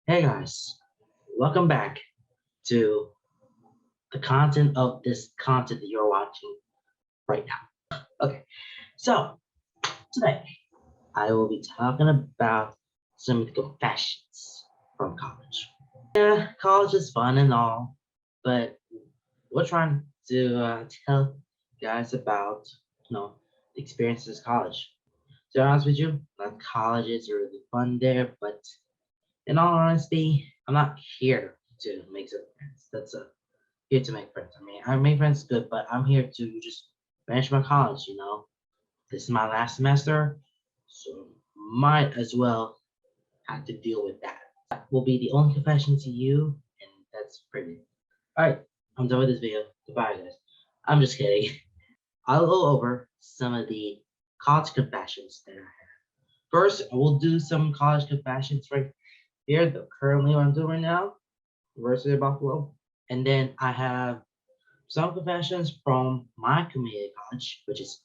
Hey guys, welcome back to the content of this content that you're watching right now. Okay, so today I will be talking about some of the confessions from college. Yeah, college is fun and all, but we're trying to tell you guys about the experiences of college. To be honest with you, like colleges are really fun there, but in all honesty, I'm not here to make some friends. Here to make friends. I mean, I make friends good, but I'm here to just finish my college. This is my last semester, so might as well have to deal with that. That will be the only confession to you, and that's pretty. All right, I'm done with this video. Goodbye, guys. I'm just kidding. I'll go over some of the college confessions that I have. First, I will do some college confessions right here. Currently, what I'm doing right now, University of Buffalo, and then I have some confessions from my community college, which is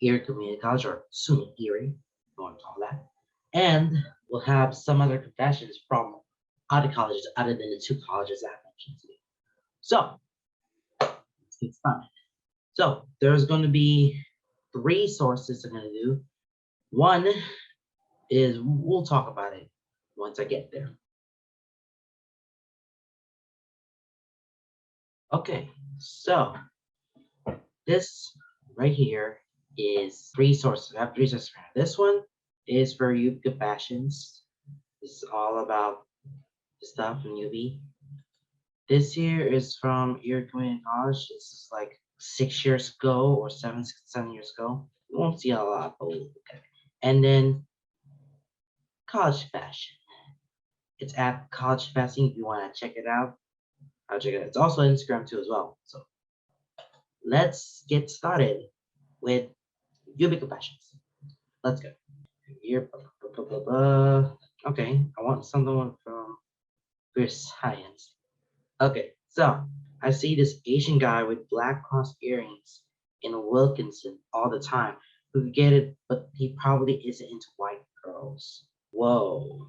Erie Community College, or SUNY Erie, if you want to call that. And we'll have some other confessions from other colleges other than the two colleges I mentioned to you. So let's get started. So there's going to be three sources I'm going to do. One is we'll talk about it once I get there. Okay, so this right here is three sources. I have three sources. This one is for youth confessions. This is all about the stuff from UB. This here is from Erie Community College. This is like 6 years ago or 7 years ago. You won't see a lot, but okay. And then College Fashion. It's at College Fashion. If you want to check it out, I'll check it out. It's also on Instagram too as well. So let's get started with UB confessions. Let's go. Here, okay, I want something from science. Okay, so I see this Asian guy with black cross earrings in Wilkinson all the time who could get it, but he probably isn't into white girls. Whoa.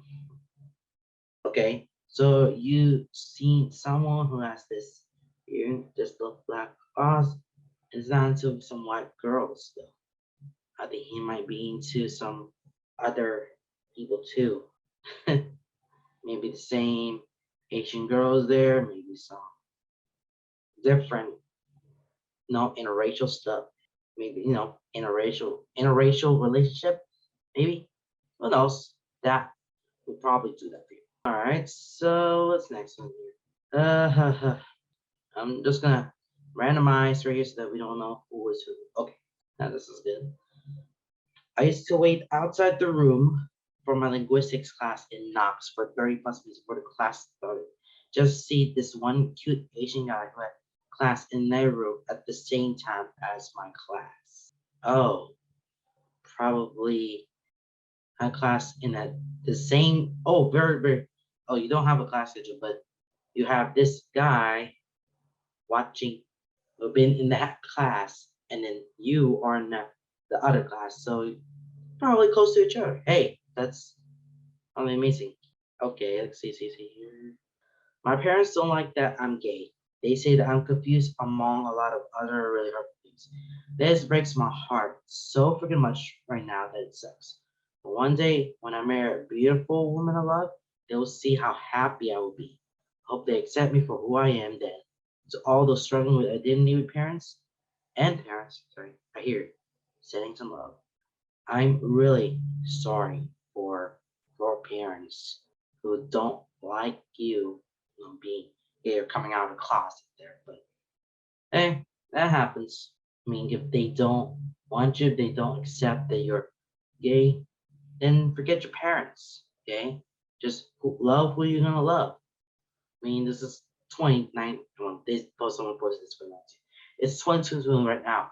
Okay, so you seen someone who has this earring, this little black cross, and is not into some white girls though. I think he might be into some other people too. Maybe the same Asian girls there, maybe some different, interracial stuff. Maybe, interracial relationship. Maybe. Who knows? That will probably do that for you. All right. So what's next one here? I'm just gonna randomize right here so that we don't know who is who. Okay. Now this is good. I used to wait outside the room for my linguistics class in Knox for 30 plus minutes before the class started. Just to see this one cute Asian guy who had class in their room at the same time as my class. Oh, probably had class in the same. Oh, very, very. Oh, you don't have a class schedule, but you have this guy watching, who been in that class, and then you are in the other class. So probably close to each other. Hey, that's amazing. Okay, let's see here. My parents don't like that I'm gay. They say that I'm confused among a lot of other really hurtful things. This breaks my heart so freaking much right now that it sucks. But one day, when I marry a beautiful woman I love, they will see how happy I will be. Hope they accept me for who I am then. To all those struggling with identity with parents, I hear it. Sending some love. I'm really sorry for your parents who don't like being gay or coming out of the closet there. But hey, that happens. I mean, if they don't want you, if they don't accept that you're gay, then forget your parents. Okay, just love who you're gonna love. I mean, this is 29. Well, someone posted this for 19. It's 22 right now.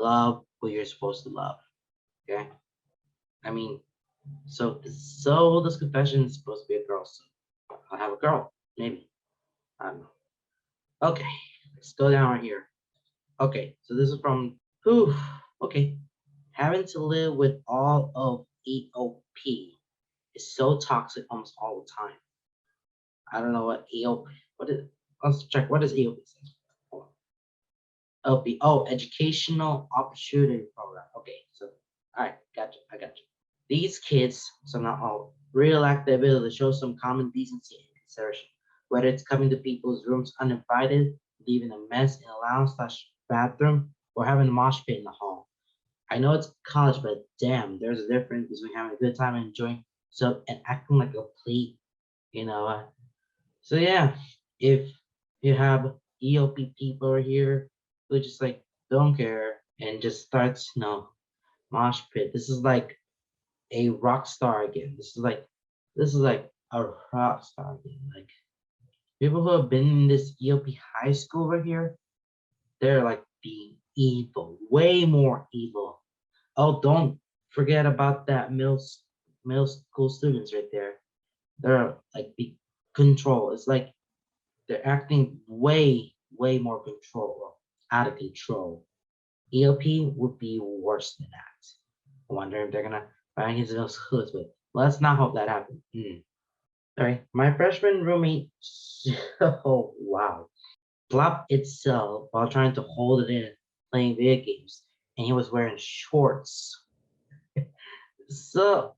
Love who you're supposed to love. Okay. I mean, so this confession is supposed to be a girl, so I'll have a girl, maybe. I don't know. Okay, let's go down right here. Okay, so this is from who? Okay, having to live with all of EOP is so toxic almost all the time. I don't know what EOP, what is, let's check, what does EOP stand for? LP, oh, Educational Opportunity Program. Okay, so, all right, gotcha, I got you. These kids, so not all, really lack the ability to show some common decency and consideration, whether it's coming to people's rooms uninvited, leaving a mess in a lounge/bathroom, or having a mosh pit in the hall. I know it's college, but damn, there's a difference between having a good time and enjoying so and acting like a plebe, you know. So yeah, if you have EOP people over here who just like don't care and just starts, mosh pit. This is like a rock star again. This is like a rock star again. Like people who have been in this EOP high school over here, they're like being evil, way more evil. Oh, don't forget about that middle school students right there. They're like the control. It's like they're acting way more control, out of control. EOP would be worse than that. I wonder if they're gonna find his those hoods, but let's not hope that happens. Sorry, my freshman roommate. Oh wow, flopped itself while trying to hold it in, playing video games, and he was wearing shorts. So,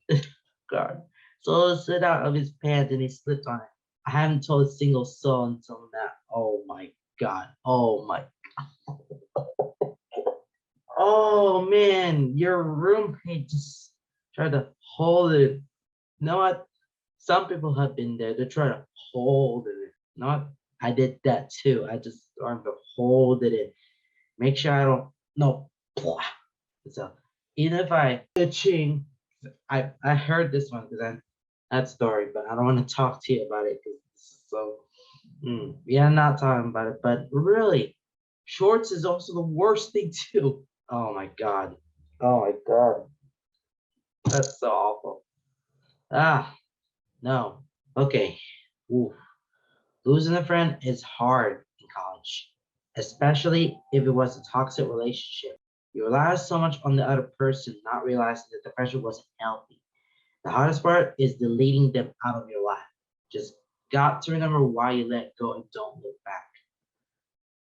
God, so it slid out of his pants and he slipped on it. I haven't told a single soul until now. Oh my God. Oh my. Oh man, your roommate just tried to hold it. You know what? Some people have been there. They try to hold it. Not. I did that too. I just started to hold it in. Make sure I don't. No. So even if I itching, I heard this one because I that story, but I don't want to talk to you about it because so yeah, I'm not talking about it. But really, shorts is also the worst thing too. Oh my god. Oh my god. That's so awful. Ah, no. Okay. Ooh. Losing a friend is hard in college, especially if it was a toxic relationship. You rely so much on the other person, not realizing that the friendship wasn't healthy. The hardest part is deleting them out of your life. Just got to remember why you let go and don't look back.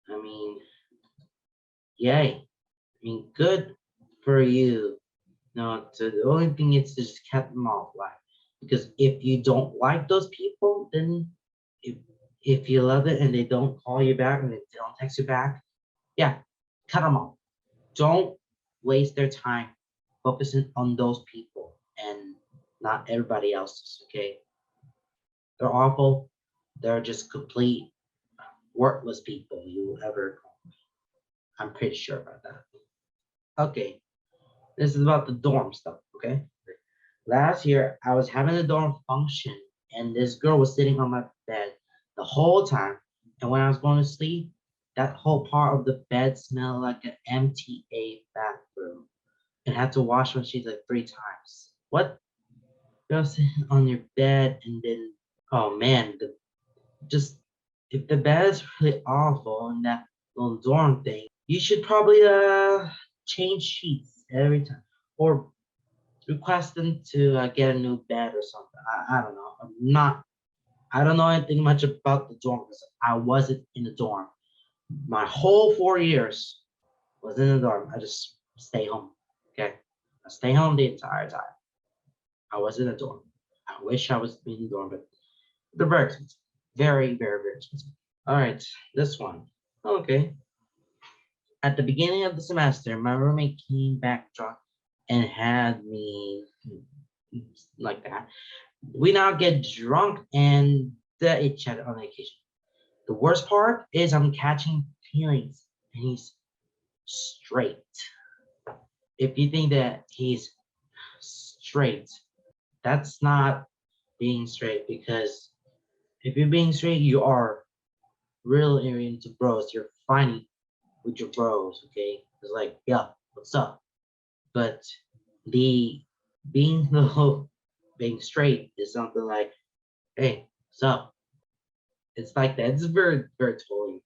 I mean, yay. I mean, good for you. No, so the only thing is to just cut them off, like, because if you don't like those people, then if if you love it and they don't call you back and they don't text you back, yeah, cut them off. Don't waste their time focusing on those people and not everybody else's. Okay, they're awful. They're just complete worthless people you will ever. I'm pretty sure about that. Okay, this is about the dorm stuff. Okay, last year I was having a dorm function and this girl was sitting on my bed the whole time. And when I was going to sleep, that whole part of the bed smelled like an MTA bathroom and had to wash my sheets like 3 times. What? You're sitting on your bed and then, oh man, just if the bed is really awful and that little dorm thing, you should probably change sheets every time or request them to get a new bed or something. I don't know. I don't know anything much about the dorm because I wasn't in the dorm. My whole 4 years was in the dorm. I just stay home. Okay. I stay home the entire time. I was in a dorm. I wish I was in the dorm, but they're very expensive. Very expensive. All right, this one. Okay. At the beginning of the semester, my roommate came back drunk and had me like that. We now get drunk and each other on vacation. The worst part is I'm catching feelings and he's straight. If you think that he's straight, that's not being straight because if you're being straight, you are really into bros. You're fighting with your bros, okay? It's like, yeah, what's up? But the being the being straight is something like, hey, what's up? It's like that. It's very totally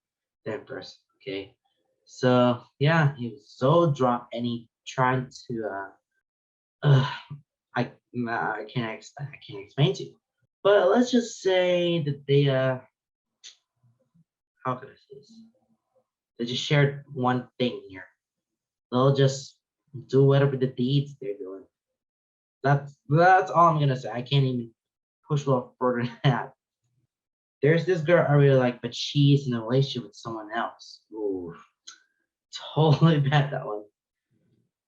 different person, okay? So yeah, he was so drunk and he tried to uh I I can't explain to you. But let's just say that they how can I say this? They just shared one thing here. They'll just do whatever the deeds they're doing. That's all I'm gonna say. I can't even push a little further than that. There's this girl I really like, but she's in a relationship with someone else. Ooh, totally bad that one.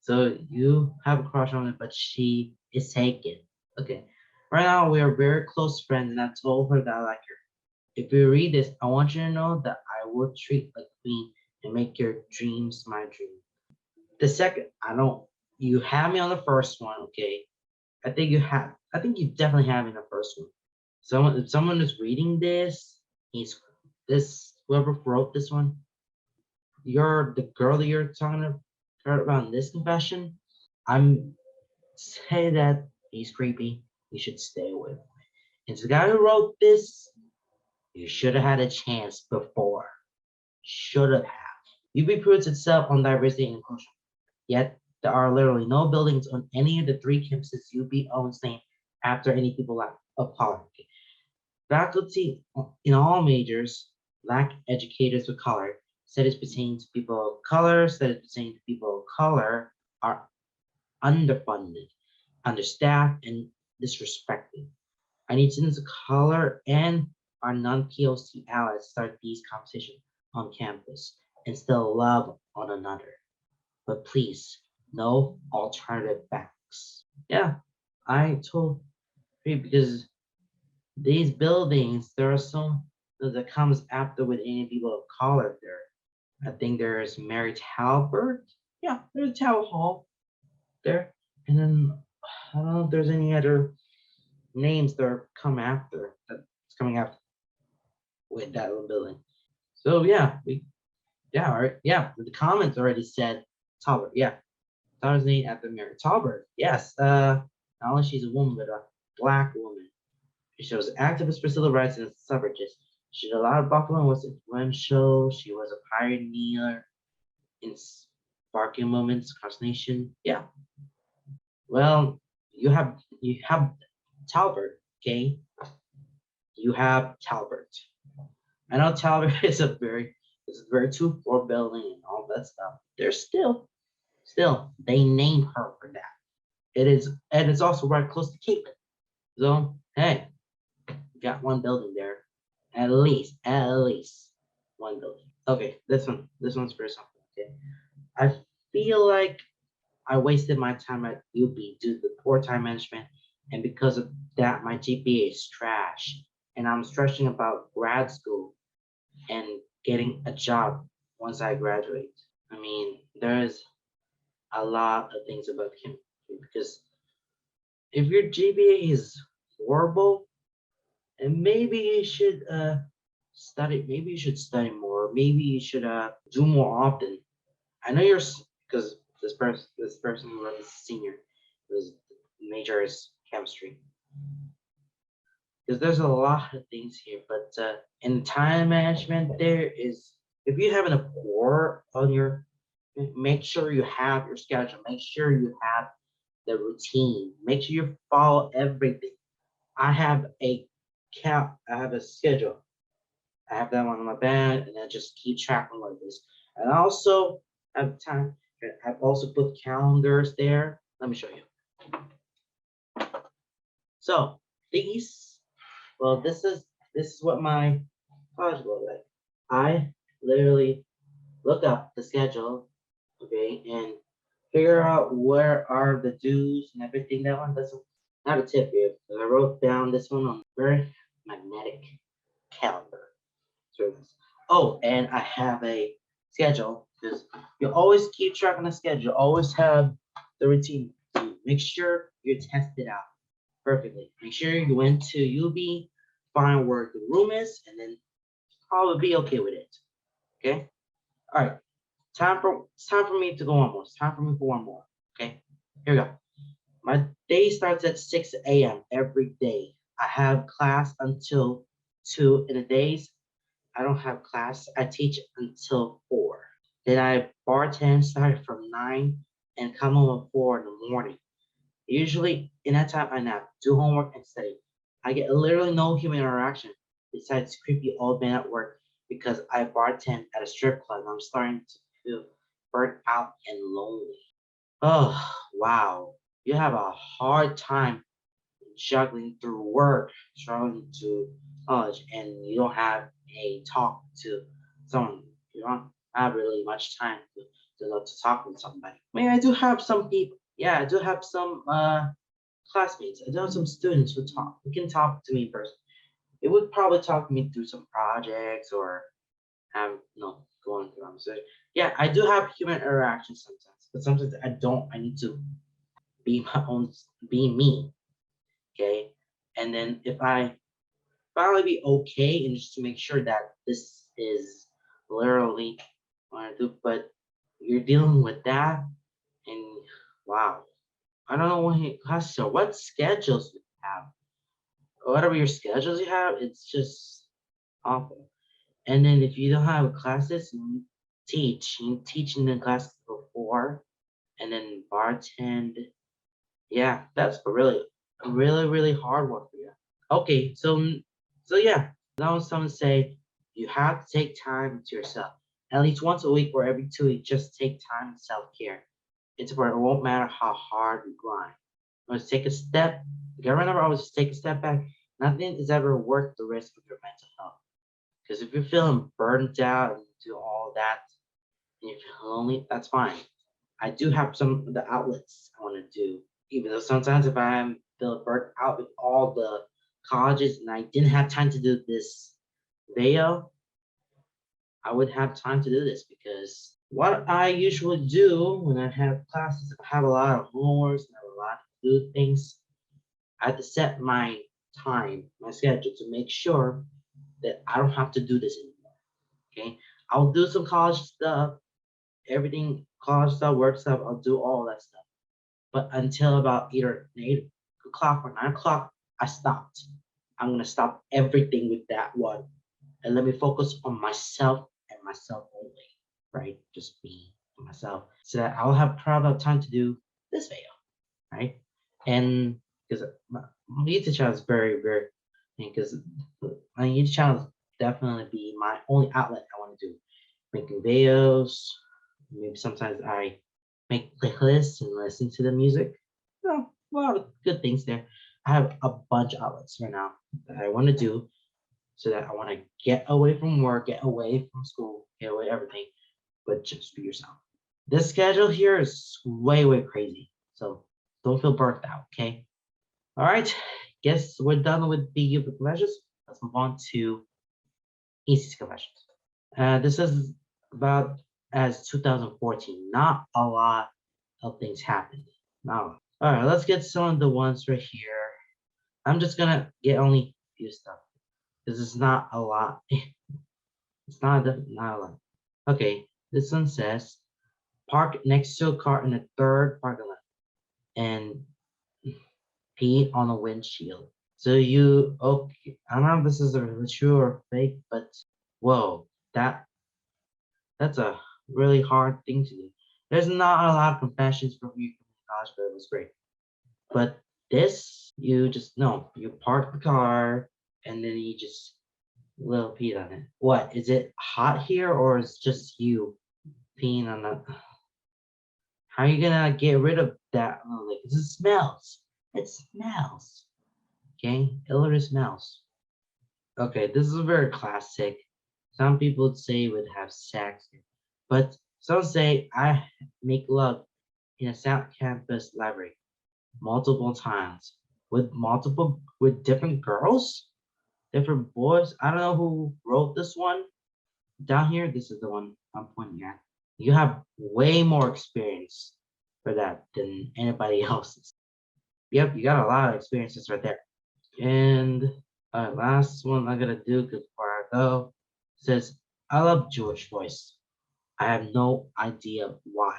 So you have a crush on it, but she is taken. Okay. Right now we are very close friends, and I told her that I like her. If you read this, I want you to know that I will treat like queen and make your dreams my dream. The second, I don't you have me on the first one, okay? I think you definitely have me in the first one. If someone is reading this, he's this whoever wrote this one, you're the girl that you're talking about in this confession. I'm say that he's creepy. You should stay away from him. And the guy who wrote this, you should have had a chance before. Should have. UB proves itself on diversity and inclusion. Yet there are literally no buildings on any of the three campuses UB owns named after any people of color. Faculty in all majors lack educators of color. Studies pertaining to people of color, studies pertaining to people of color are underfunded, understaffed, and disrespected. I need students of color and our non-POC allies start these conversations on campus and still love one another. But please, no alternative facts. Yeah, I told you because these buildings, there are some that comes after with any people of color there. I think there's Mary Talbert. Yeah, there's Tower Hall there. And then I don't know if there's any other names that are that's coming after with that little building. So yeah, all right, yeah. The comments already said Talbert. Yeah, Talbert's named after Mary Talbert. Yes. Not only she's a woman, but a black woman. She was an activist for civil rights and a suffragist. She did a lot of Buffalo and was influential. She was a pioneer in sparking moments across the nation. Yeah. Well, you have Talbert, okay? You have Talbert. I know Talbot is a very two-floor building and all that stuff. There's still they named her for that. And it's also right close to Caitlin. So hey, you got one building there. At least one building. Okay, this one's for something. Okay. I feel like I wasted my time at UB due to the poor time management, and because of that, my GPA is trash. And I'm stressing about grad school and getting a job once I graduate. I mean, there's a lot of things about him because if your GPA is horrible, and maybe you should study. Maybe you should study more. Maybe you should do more often. I know you're because this person who was a senior, his major is chemistry. Because there's a lot of things here, but in time management, there is if you have a poor on your, make sure you have your schedule, make sure you have the routine, make sure you follow everything. I have I have a schedule. I have that one on my bed, and I just keep tracking like this. And I also have time. I've also put calendars there. Let me show you. So these, well, this is what my college look like. I literally look up the schedule, okay, and figure out where are the dues and everything. That one, that's not a tip here. I wrote down this one on very magnetic calendar. Oh, and I have a schedule because you always keep track on the schedule. Always have the routine. Make sure you test it out perfectly. Make sure you went to UB, find where the room is, and then probably be okay with it. Okay. All right. It's time for me to go on more. It's time for me for one more. Okay. Here we go. My day starts at 6 a.m. every day. I have class until 2 in the days. I don't have class. I teach until 4. Then I bartend starting from 9 and come home at 4 in the morning. Usually in that time I nap, do homework and study. I get literally no human interaction besides creepy old man at work because I bartend at a strip club and I'm starting to feel burnt out and lonely. Oh, wow. You have a hard time juggling through work, struggling to college, and you don't have a talk to someone. You don't have really much time to talk with somebody. I mean, I do have some people. Yeah, I do have some classmates. I do have some students who can talk to me in person. It would probably talk me through some projects or have going through them. So yeah, I do have human interaction sometimes, but sometimes I don't. I need to be my own, be me. Okay, and then if I finally be okay and just to make sure that this is literally what I do, but you're dealing with that and wow. I don't know what schedules you have. Whatever your schedules you have, it's just awful. And then if you don't have classes, you teach in the classes before and then bartend. Yeah, that's really hard one for you. Okay, so yeah, now some say you have to take time to yourself. At least once a week or every 2 weeks, just take time to self-care. It's where it won't matter how hard you grind. Always take a step. You gotta remember always just take a step back. Nothing is ever worth the risk of your mental health. Because if you're feeling burnt out and do all that and you feel lonely, that's fine. I do have some of the outlets I want to do, even though sometimes if I'm feeling burnt out with all the colleges and I didn't have time to do this video, I would have time to do this because what I usually do when I have classes, if I have a lot of homework and I have a lot to do things, I have to set my time, my schedule to make sure that I don't have to do this anymore. Okay. I'll do some college stuff, everything, college stuff, work stuff, I'll do all that stuff. But until about either 8 o'clock or 9 o'clock, I stopped. I'm gonna stop everything with that one and let me focus on myself and myself only, right? Just me and myself, so that I'll have probably time to do this video, right? And because my YouTube channel is very, because my YouTube channel is definitely be my only outlet I want to do, making videos. Maybe sometimes I make playlists and listen to the music. A lot of good things there. I have a bunch of outlets right now that I want to do so that I want to get away from work, get away from school, get away everything, but just be yourself. This schedule here is way crazy. So don't feel burnt out, okay? All right. Guess we're done with the confessions. Let's move on to ECC Confessions. This is about as 2014. Not a lot of things happened. Now, all right, let's get some of the ones right here. I'm just gonna get only a few stuff because it's not a lot. It's not a lot. Okay, this one says park next to a car in the third parking lot and pee on a windshield. So you okay? I don't know if this is a really true or fake, but whoa, that's a really hard thing to do. There's not a lot of confessions from you from college, but it was great. But this, you just no, you park the car and then you just little pee on it. What is it hot here or is just you peeing on the? How are you gonna get rid of that? Like it smells. It smells. Okay, it literally smells. Okay, this is very classic. Some people would say would have sex, but some say I make love in a South Campus library multiple times with different girls, different boys. I don't know who wrote this one. Down here, this is the one I'm pointing at. You have way more experience for that than anybody else's. Yep, you got a lot of experiences right there. And last one I'm gonna do before I go says, I love Jewish voice. I have no idea why.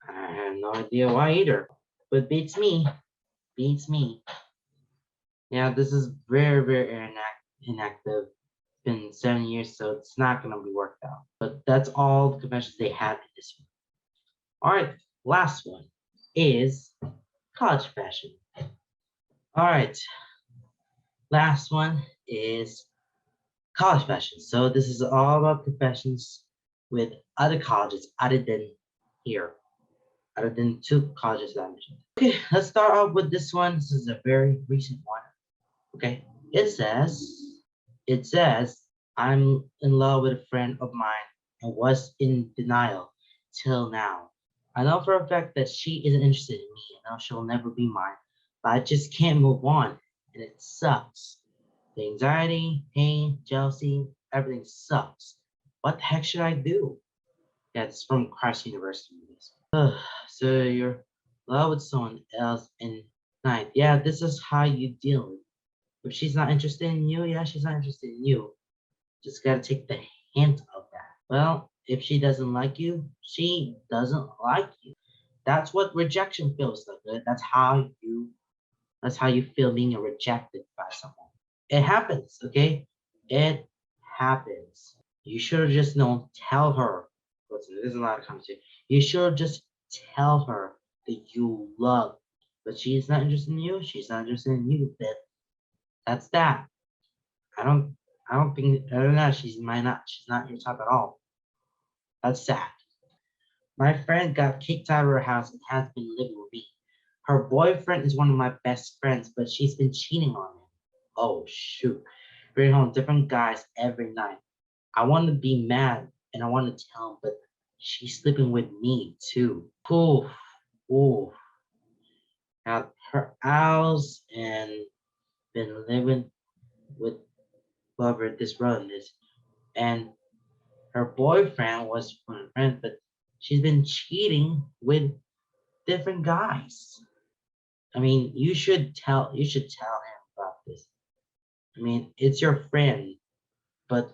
I have no idea why either. But beats me. Beats me. Yeah, this is very inactive. It's been 7 years, so it's not gonna be worked out. But that's all the conventions they have in this one. All right, last one is college fashion. All right, last one is college fashion. So this is all about confessions with other colleges other than here, other than two colleges that I mentioned. Okay, let's start off with this one. This is a very recent one. Okay, it says, I'm in love with a friend of mine and was in denial till now. I know for a fact that she isn't interested in me and now she'll never be mine, but I just can't move on and it sucks. The anxiety, pain, jealousy, everything sucks. What the heck should I do? Yeah, it's from Christ University. So you're in love with someone else in night. Yeah, this is how you deal with it. If she's not interested in you, yeah, she's not interested in you. Just gotta take the hint of that. Well, if she doesn't like you, she doesn't like you. That's what rejection feels like. That's how you feel being rejected by someone. It happens, okay? It happens. You should have just known, tell her. Listen, there's a lot of conversation. You should have just tell her that you love. But she's not interested in you, she's not interested in you. That's that. I don't I don't think other than that she's not your type at all. That's sad. My friend got kicked out of her house and has been living with me. Her boyfriend is one of my best friends, but she's been cheating on him. Oh shoot. Bring home different guys every night. I want to be mad and I want to tell him, but she's sleeping with me too. Oof, oof. Got her house and been living with whoever this run is. And her boyfriend was my friend, but she's been cheating with different guys. I mean, you should tell him about this. I mean, it's your friend, but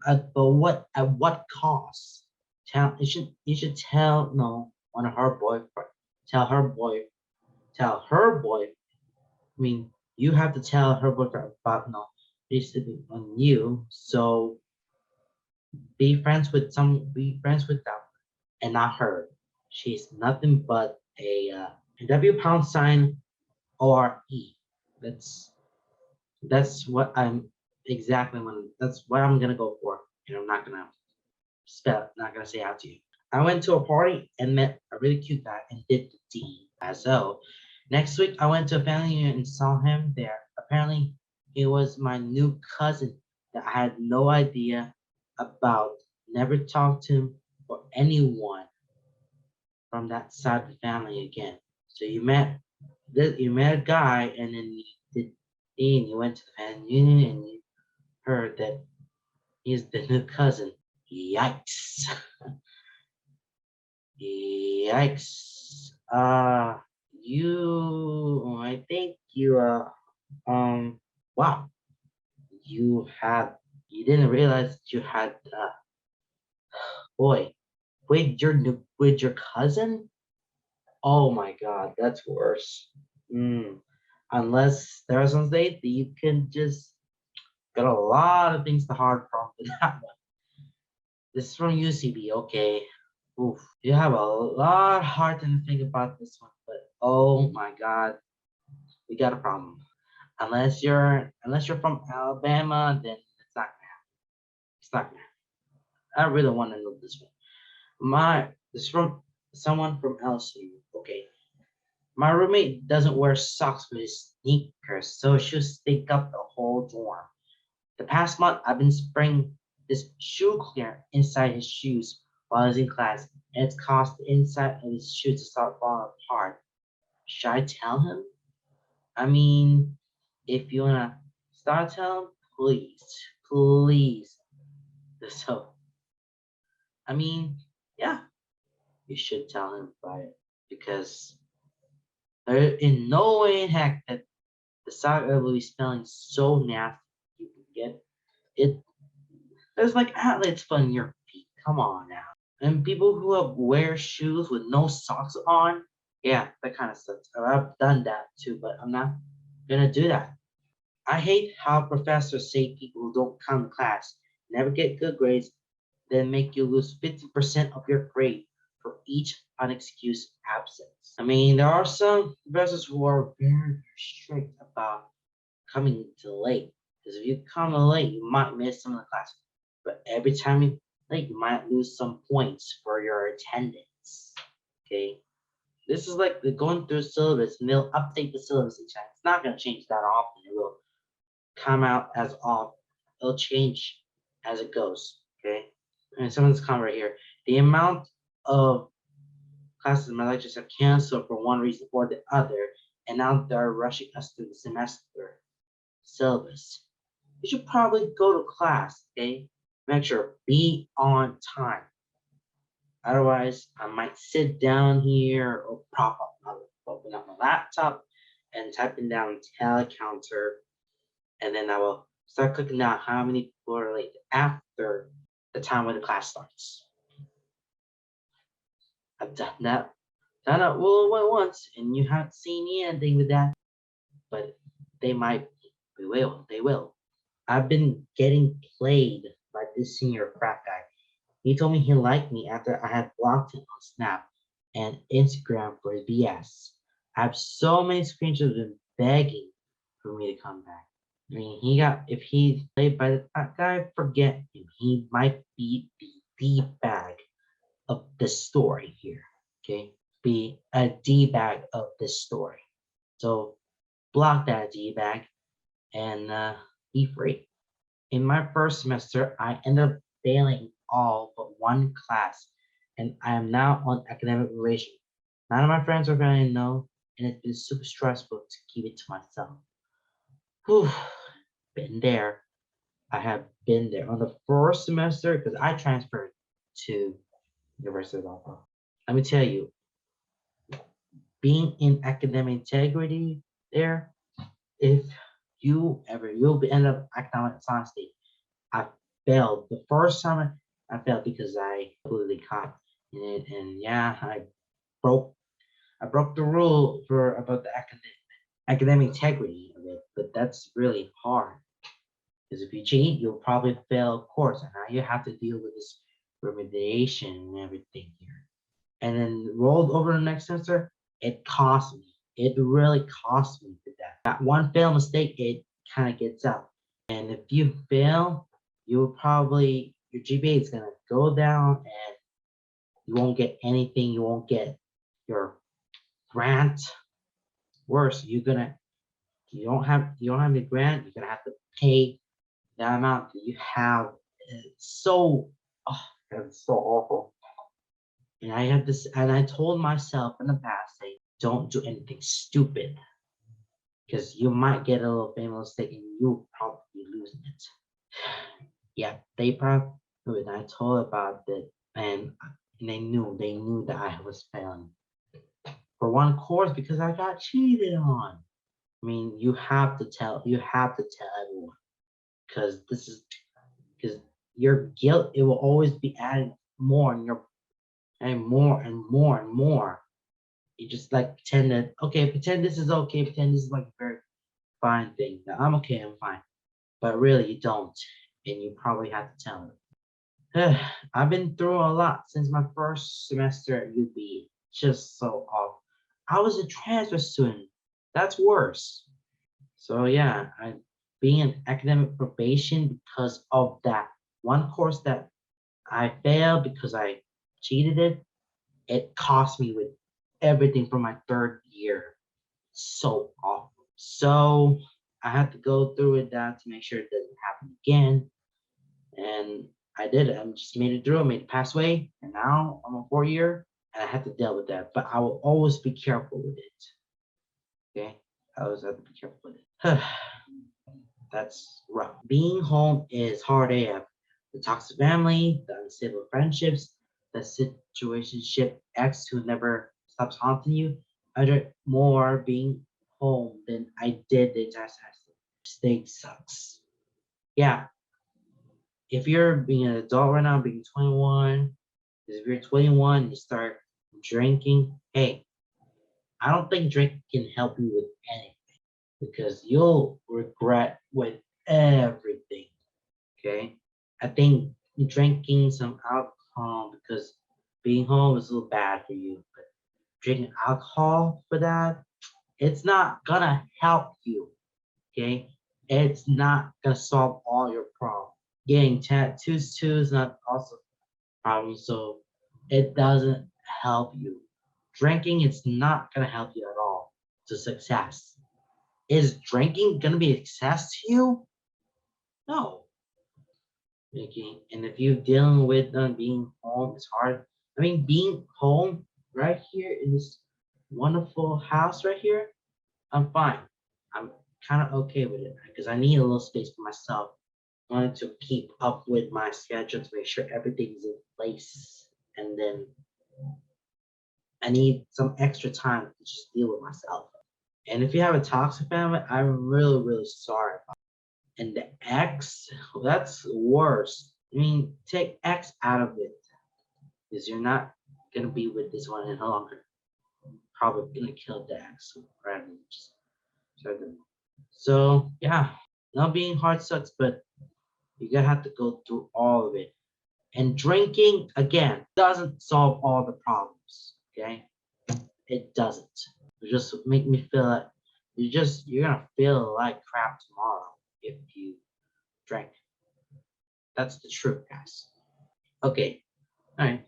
at what cost? You should tell no one of her boyfriend. Tell her boy. Tell her boy. I mean, you have to tell her boyfriend about no. Basically on you. So be friends with them and not her. She's nothing but a W pound sign ORE. That's that's what I'm exactly when that's what I'm gonna go for. And I'm not gonna say out to you. I went to a party and met a really cute guy and did the deed. So next week I went to a family reunion and saw him there. Apparently he was my new cousin that I had no idea about. Never talked to him or anyone from that side of the family again. So you met a guy and then you did and you went to the family reunion and you heard that he's the new cousin. Yikes. Yikes. I think wow, you didn't realize that you had, boy, with your cousin? Oh my God, that's worse. Mm. Unless there's some state that you can just got a lot of things to hard from with that one. This is from UCB, okay. Oof. You have a lot hard to think about this one, but oh my God, we got a problem. Unless you're from Alabama, then it's not gonna happen. It's not gonna happen. I really want to know this one. This is from someone from LSU. Okay. My roommate doesn't wear socks with his sneakers, so shoes stink up the whole dorm. The past month, I've been spraying this shoe cleaner inside his shoes while he's in class, and it's caused the inside of his shoes to start falling apart. Should I tell him? I mean, if you wanna start telling, please, please. So, I mean, yeah, you should tell him about it because there in no way in heck that the sock will be smelling so nasty you can get it. There's like outlets on your feet. Come on now. And people who wear shoes with no socks on, yeah, that kind of sucks. I've done that too, but I'm not gonna do that. I hate how professors say people who don't come to class never get good grades, then make you lose 50% of your grade for each unexcused absence. I mean, there are some professors who are very, very strict about coming too late. Because if you come late, you might miss some of the class. But every time you late, you might lose some points for your attendance. Okay. This is like the going through syllabus, and they'll update the syllabus each time. It's not going to change that often. It will come out as off. It'll change as it goes. Okay. And some of this comment right here. The amount of classes in my lectures have canceled for one reason or the other, and now they're rushing us through the semester syllabus. You should probably go to class, okay? Make sure be on time. Otherwise, I might sit down here or open up my laptop and typing down telecounter, and then I will start clicking down how many people are late after the time when the class starts. I've done that once, and you haven't seen anything with that, but they will. I've been getting played by this senior frat guy. He told me he liked me after I had blocked him on Snap and Instagram for his BS. I have so many screenshots of him begging for me to come back. I mean, if he's played by the frat guy, forget him. He might be the D-bag of the story here. Okay, be a D-bag of this story. So block that D-bag and be free. In my first semester, I ended up failing all but one class, and I am now on academic relation. None of my friends are going to know, and it's been super stressful to keep it to myself. Whew, been there. I have been there. On the first semester, because I transferred to University of Alpha. Let me tell you, being in academic integrity there, if you'll end up academic dishonesty. I failed the first time. I failed because I completely caught in it, and yeah, I broke the rule about the academic integrity of it. But that's really hard because if you cheat, you'll probably fail a course, and now you have to deal with this remediation and everything here. And then rolled over the next semester, it cost me. It really cost me for that. That one fail mistake, it kind of gets out. And if you fail, your GPA is gonna go down, and you won't get anything. You won't get your grant. Worse, you don't have the grant. You're gonna have to pay the amount that you have. It's so awful. And I told myself in the past, say, don't do anything stupid, because you might get a little famous mistake and you'll probably be losing it. Yeah, they probably knew it. I told about it, and they knew that I was failing for one course because I got cheated on. I mean, you have to tell everyone, because your guilt, it will always be added more and more and more and more. You just like pretend this is okay, pretend this is like a very fine thing. That I'm okay, I'm fine. But really you don't. And you probably have to tell it. I've been through a lot since my first semester at UB. Just so off. I was a transfer student. That's worse. So yeah, I'm being in academic probation because of that one course that I failed because I cheated it. It cost me with everything for my third year. So awful. So I had to go through with that to make sure it doesn't happen again. And I did it. I just made it through. I made it pass away. And now I'm a 4-year, and I have to deal with that. But I will always be careful with it. Okay? I always have to be careful with it. That's rough. Being home is hard AF. The toxic family, the unstable friendships, the situationship ex who never stops haunting you. I did more being home than I did the entire semester. State sucks. Yeah. If you're being an adult right now, being 21, because if you're 21 and you start drinking, hey, I don't think drinking can help you with anything, because you'll regret with everything. Okay. I think drinking some alcohol because being home is a little bad for you, but drinking alcohol for that, it's not gonna help you. Okay, it's not gonna solve all your problems. Getting tattoos too is not also a problem, so it doesn't help you. Drinking is not gonna help you at all to success. Is drinking gonna be a success to you? No. Drinking, and if you're dealing with being home, it's hard. I mean, being home right here in this wonderful house right here, I'm fine. I'm kind of okay with it because I need a little space for myself. I wanted to keep up with my schedule to make sure everything's in place. And then I need some extra time to just deal with myself. And if you have a toxic family, I'm really, really sorry. And the X, well, that's worse. I mean, take X out of it because you're not gonna be with this one any longer. Probably gonna kill the X rather than just start them. So yeah, not being hard sucks, but you're gonna have to go through all of it. And drinking again doesn't solve all the problems. Okay, it doesn't. It just make me feel like you're gonna feel like crap tomorrow if you drink. That's the truth, guys. Okay, all right.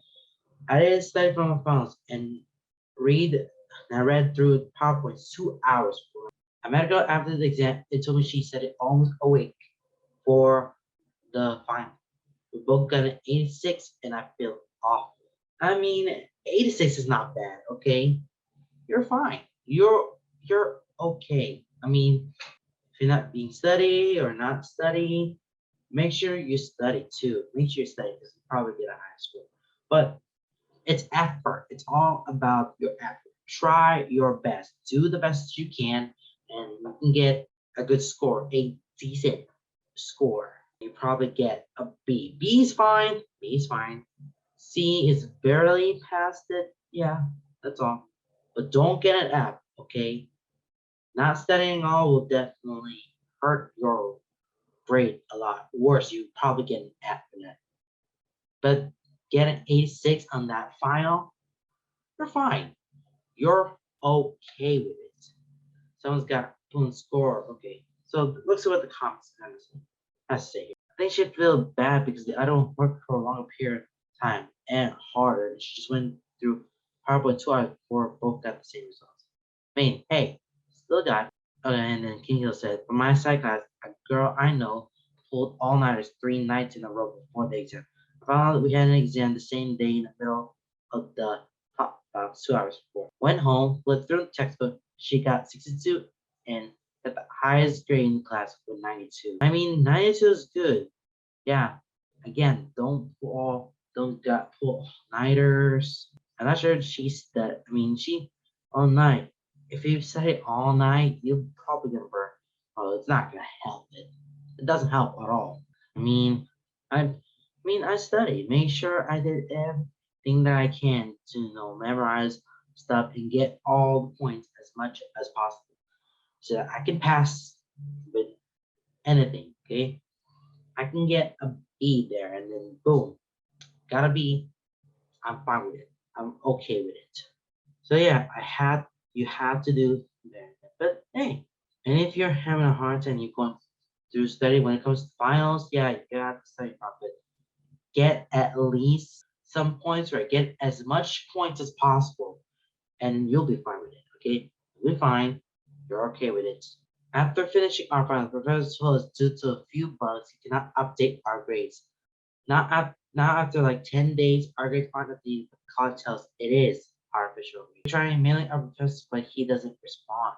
I didn't study from my phones and read. And I read through PowerPoint 2 hours. I met a girl after the exam. It told me she said it almost awake for the final. We both got an 86, and I feel awful. I mean, 86 is not bad. Okay, you're fine. You're okay. I mean, if you're not being study or not study, make sure you study too. Make sure you study because you probably get a high score. But it's effort. It's all about your effort. Try your best. Do the best you can, and you can get a good score, a decent score. You probably get a B. B is fine. B is fine. C is barely past it. Yeah, that's all. But don't get an F, okay? Not studying all will definitely hurt your grade a lot. Worse, you probably get an F in it. But get an 86 on that final, you're fine. You're okay with it. Someone's got one score. Okay. So let's see what the comments has to say here. I think she feel bad because I don't work for a longer period of time and harder. She just went through PowerPoint 2 hours before both got the same results. I mean, hey, still got. Okay, and then King Hill said, for my psych class, a girl I know pulled all-nighters 3 nights in a row before the exam. I found out that we had an exam the same day in the middle of the about 2 hours before. Went home, flipped through the textbook. She got 62 and got the highest grade in the class with 92. I mean, 92 is good. Yeah. Again, don't got pull nighters. I'm not sure she's that. I mean, she all night. If you study all night, you're probably gonna burn. Oh, it's not gonna help it. It doesn't help at all. I mean, I I studied, made sure I did everything that I can to memorize stuff and get all the points as much as possible so that I can pass with anything. Okay, I can get a B there, and then boom, got a B. I'm fine with it. I'm okay with it. So yeah, you had to do that. But hey, and if you're having a hard time, you're going through study when it comes to finals, yeah, you have to study properly. Get at least some points, right? Get as much points as possible, and you'll be fine with it. Okay, you'll be fine. You're okay with it. After finishing our final, the professor told us due to a few bugs, he cannot update our grades. Not after like 10 days, our grades aren't updated. The college tells us it is our official grade. We're trying mailing our professor, but he doesn't respond.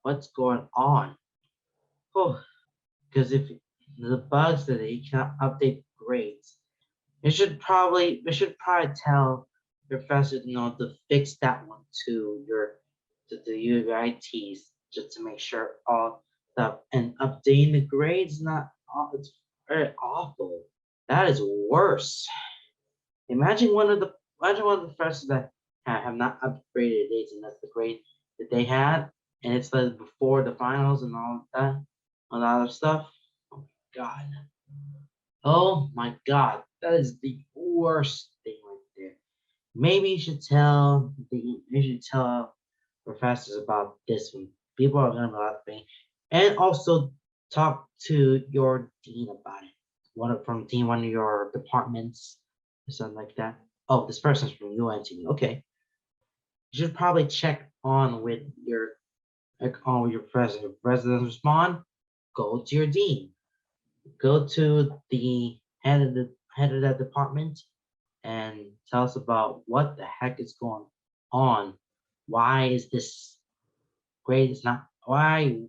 What's going on? Oh, because if the bugs that he cannot update grades, we should probably tell your professor to fix that one to your ITs just to make sure all stuff and updating the grades not it's very awful. That is worse. Imagine one of the professors that have not upgraded dates and that's the grade that they had and it's like before the finals and all that other stuff. Oh my god. Oh my god, that is the worst thing right there. maybe you should tell professors about this one. People are gonna be laughing. And also talk to your dean about it. One of your departments or something like that. Oh, this person's from UNT. Okay. You should probably check on with your president. If president doesn't respond, go to your dean. Go to the head of that department and tell us about what the heck is going on. Why is this grade is not why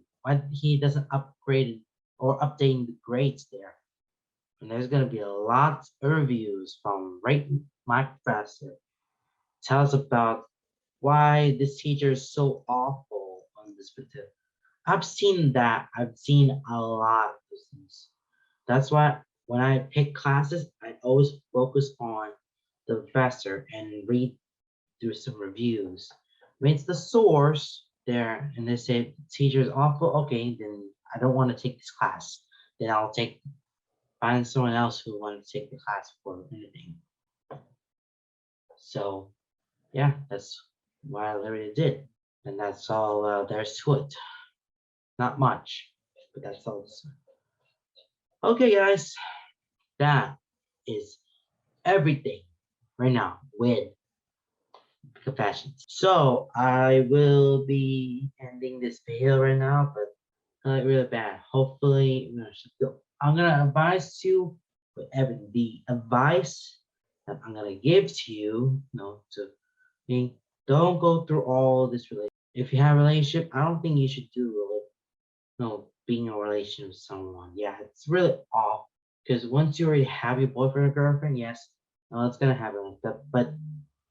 he doesn't upgrade or updating the grades there? And there's gonna be a lot of reviews from my professor. Tell us about why this teacher is so awful on this particular. I've seen that. I've seen a lot of those things. That's why when I pick classes, I always focus on the professor and read through some reviews. When it's the source there and they say the teacher is awful, okay, then I don't want to take this class. Then I'll find someone else who wants to take the class for anything. So yeah, that's what I literally did. And that's all there's to it. Not much, but that's all. Okay, guys, that is everything right now with Confessions. So I will be ending this video right now, but not really bad. Hopefully, I'm gonna advise you with everything. The advice that I'm gonna give to you, to me, don't go through all this relationship. If you have a relationship, I don't think you should being in a relationship with someone. Yeah, it's really off because once you already have your boyfriend or girlfriend, yes, it's gonna happen like that, but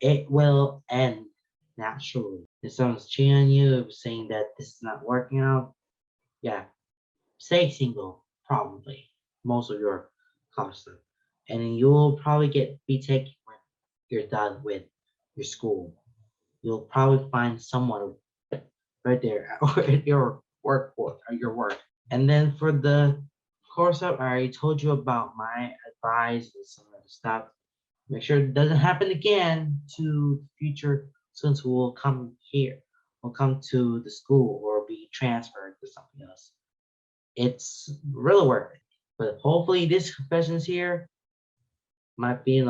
it will end naturally. If someone's cheating on you, saying that this is not working out, yeah, stay single, probably, most of your college life. And then you'll probably be taken when you're done with your school. You'll probably find someone right there at your workforce or your work. And then for the course up, I already told you about my advice and some other stuff. Make sure it doesn't happen again to future students who will come here, will come to the school or be transferred to something else. It's really worth it. But hopefully this confessions here might be,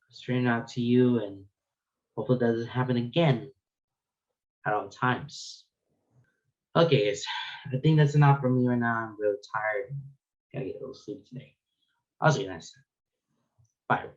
straightened out to you and hopefully it doesn't happen again at all times. Okay, guys, I think that's enough for me right now. I'm really tired. Gotta get a little sleep today. I'll see you next time. Bye.